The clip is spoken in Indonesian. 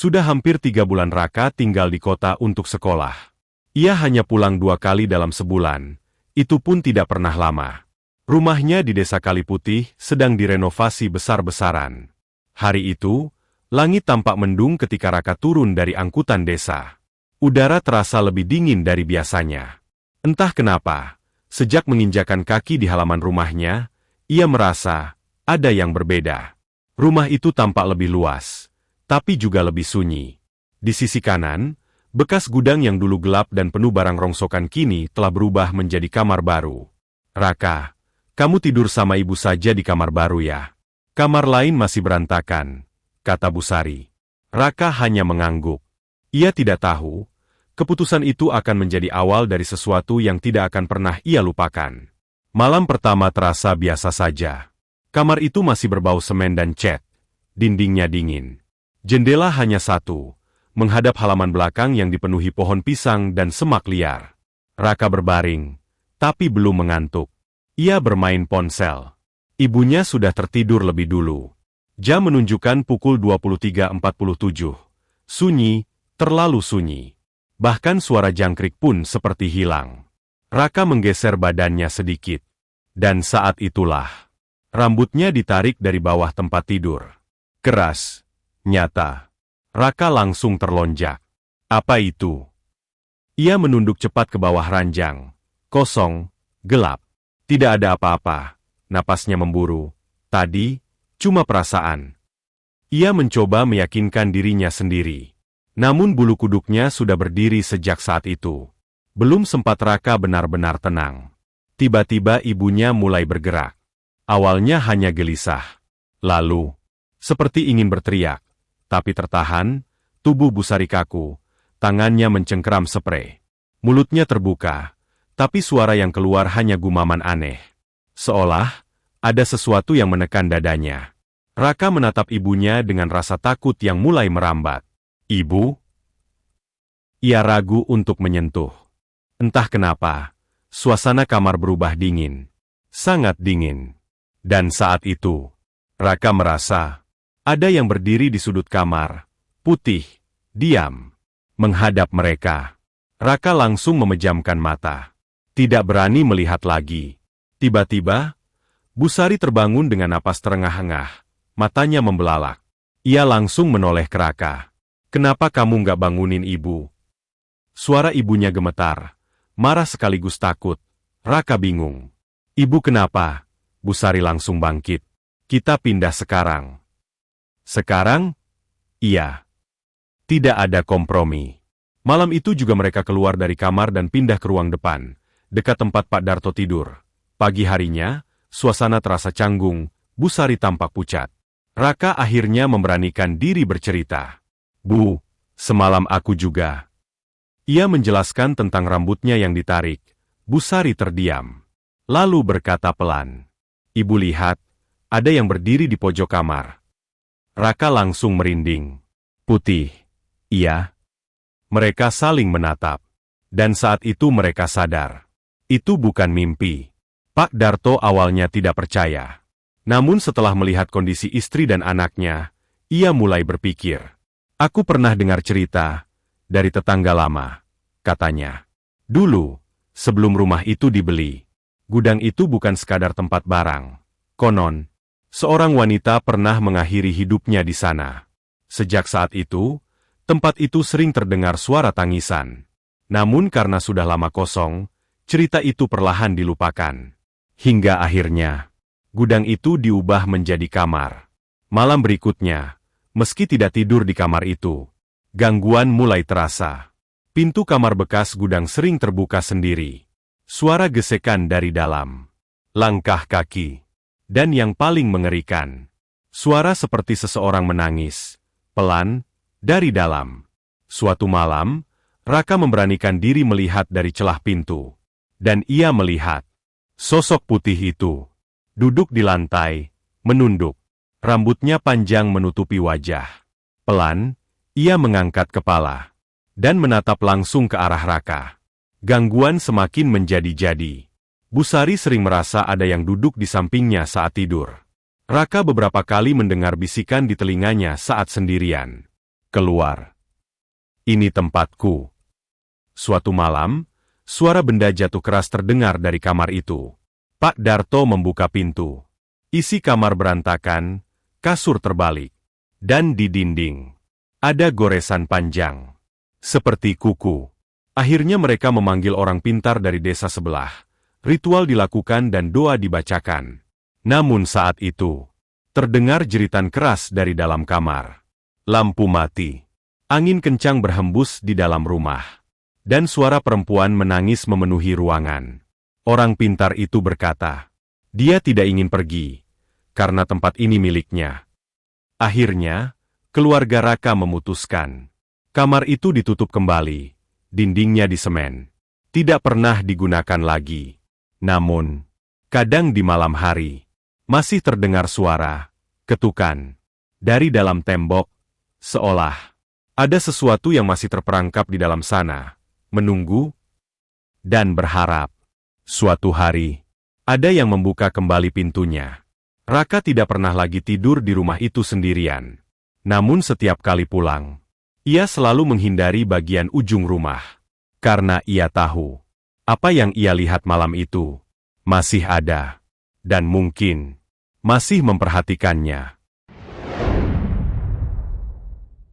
Sudah hampir 3 bulan Raka tinggal di kota untuk sekolah. Ia hanya pulang 2 kali dalam sebulan, itu pun tidak pernah lama. Rumahnya di Desa Kaliputih sedang direnovasi besar-besaran. Hari itu, langit tampak mendung ketika Raka turun dari angkutan desa. Udara terasa lebih dingin dari biasanya. Entah kenapa, sejak menginjakan kaki di halaman rumahnya, ia merasa ada yang berbeda. Rumah itu tampak lebih luas, tapi juga lebih sunyi. Di sisi kanan, bekas gudang yang dulu gelap dan penuh barang rongsokan kini telah berubah menjadi kamar baru. Raka, kamu tidur sama ibu saja di kamar baru ya? Kamar lain masih berantakan, kata Busari. Raka hanya mengangguk. Ia tidak tahu, keputusan itu akan menjadi awal dari sesuatu yang tidak akan pernah ia lupakan. Malam pertama terasa biasa saja. Kamar itu masih berbau semen dan cat. Dindingnya dingin. Jendela hanya satu, menghadap halaman belakang yang dipenuhi pohon pisang dan semak liar. Raka berbaring, tapi belum mengantuk. Ia bermain ponsel. Ibunya sudah tertidur lebih dulu. Jam menunjukkan pukul 23.47. Sunyi, terlalu sunyi. Bahkan suara jangkrik pun seperti hilang. Raka menggeser badannya sedikit. Dan saat itulah, rambutnya ditarik dari bawah tempat tidur. Keras. Nyata. Raka langsung terlonjak. Apa itu? Ia menunduk cepat ke bawah ranjang. Kosong, gelap. Tidak ada apa-apa. Napasnya memburu. Tadi, cuma perasaan. Ia mencoba meyakinkan dirinya sendiri. Namun bulu kuduknya sudah berdiri sejak saat itu. Belum sempat Raka benar-benar tenang. Tiba-tiba ibunya mulai bergerak. Awalnya hanya gelisah. Lalu, seperti ingin berteriak. Tapi tertahan, tubuh Busari kaku, tangannya mencengkeram sprei. Mulutnya terbuka, tapi suara yang keluar hanya gumaman aneh. Seolah, ada sesuatu yang menekan dadanya. Raka menatap ibunya dengan rasa takut yang mulai merambat. Ibu? Ia ragu untuk menyentuh. Entah kenapa, suasana kamar berubah dingin. Sangat dingin. Dan saat itu, Raka merasa ada yang berdiri di sudut kamar, putih, diam, menghadap mereka. Raka langsung memejamkan mata. Tidak berani melihat lagi. Tiba-tiba, Busari terbangun dengan napas terengah-engah. Matanya membelalak. Ia langsung menoleh ke Raka. Kenapa kamu nggak bangunin ibu? Suara ibunya gemetar. Marah sekaligus takut. Raka bingung. Ibu kenapa? Busari langsung bangkit. Kita pindah sekarang. Sekarang? Iya. Tidak ada kompromi. Malam itu juga mereka keluar dari kamar dan pindah ke ruang depan, dekat tempat Pak Darto tidur. Pagi harinya, suasana terasa canggung, Busari tampak pucat. Raka akhirnya memberanikan diri bercerita. Bu, semalam aku juga. Ia menjelaskan tentang rambutnya yang ditarik. Busari terdiam. Lalu berkata pelan. Ibu lihat, ada yang berdiri di pojok kamar. Raka langsung merinding. Putih. Iya. Mereka saling menatap. Dan saat itu mereka sadar. Itu bukan mimpi. Pak Darto awalnya tidak percaya. Namun setelah melihat kondisi istri dan anaknya, ia mulai berpikir. Aku pernah dengar cerita dari tetangga lama, katanya. Dulu, sebelum rumah itu dibeli, gudang itu bukan sekadar tempat barang. Konon, seorang wanita pernah mengakhiri hidupnya di sana. Sejak saat itu, tempat itu sering terdengar suara tangisan. Namun karena sudah lama kosong, cerita itu perlahan dilupakan. Hingga akhirnya, gudang itu diubah menjadi kamar. Malam berikutnya, meski tidak tidur di kamar itu, gangguan mulai terasa. Pintu kamar bekas gudang sering terbuka sendiri. Suara gesekan dari dalam. Langkah kaki. Dan yang paling mengerikan, suara seperti seseorang menangis, pelan, dari dalam. Suatu malam, Raka memberanikan diri melihat dari celah pintu. Dan ia melihat sosok putih itu, duduk di lantai, menunduk. Rambutnya panjang menutupi wajah. Pelan, ia mengangkat kepala. Dan menatap langsung ke arah Raka. Gangguan semakin menjadi-jadi. Busari sering merasa ada yang duduk di sampingnya saat tidur. Raka beberapa kali mendengar bisikan di telinganya saat sendirian. Keluar. Ini tempatku. Suatu malam, suara benda jatuh keras terdengar dari kamar itu. Pak Darto membuka pintu. Isi kamar berantakan, kasur terbalik. Dan di dinding ada goresan panjang, seperti kuku. Akhirnya mereka memanggil orang pintar dari desa sebelah. Ritual dilakukan dan doa dibacakan. Namun saat itu, terdengar jeritan keras dari dalam kamar. Lampu mati. Angin kencang berhembus di dalam rumah. Dan suara perempuan menangis memenuhi ruangan. Orang pintar itu berkata, dia tidak ingin pergi, karena tempat ini miliknya. Akhirnya, keluarga Raka memutuskan. Kamar itu ditutup kembali. Dindingnya disemen. Tidak pernah digunakan lagi. Namun, kadang di malam hari, masih terdengar suara, ketukan. Dari dalam tembok, seolah ada sesuatu yang masih terperangkap di dalam sana, menunggu, dan berharap. Suatu hari, ada yang membuka kembali pintunya. Raka tidak pernah lagi tidur di rumah itu sendirian. Namun setiap kali pulang, ia selalu menghindari bagian ujung rumah. Karena ia tahu, apa yang ia lihat malam itu masih ada, dan mungkin masih memperhatikannya.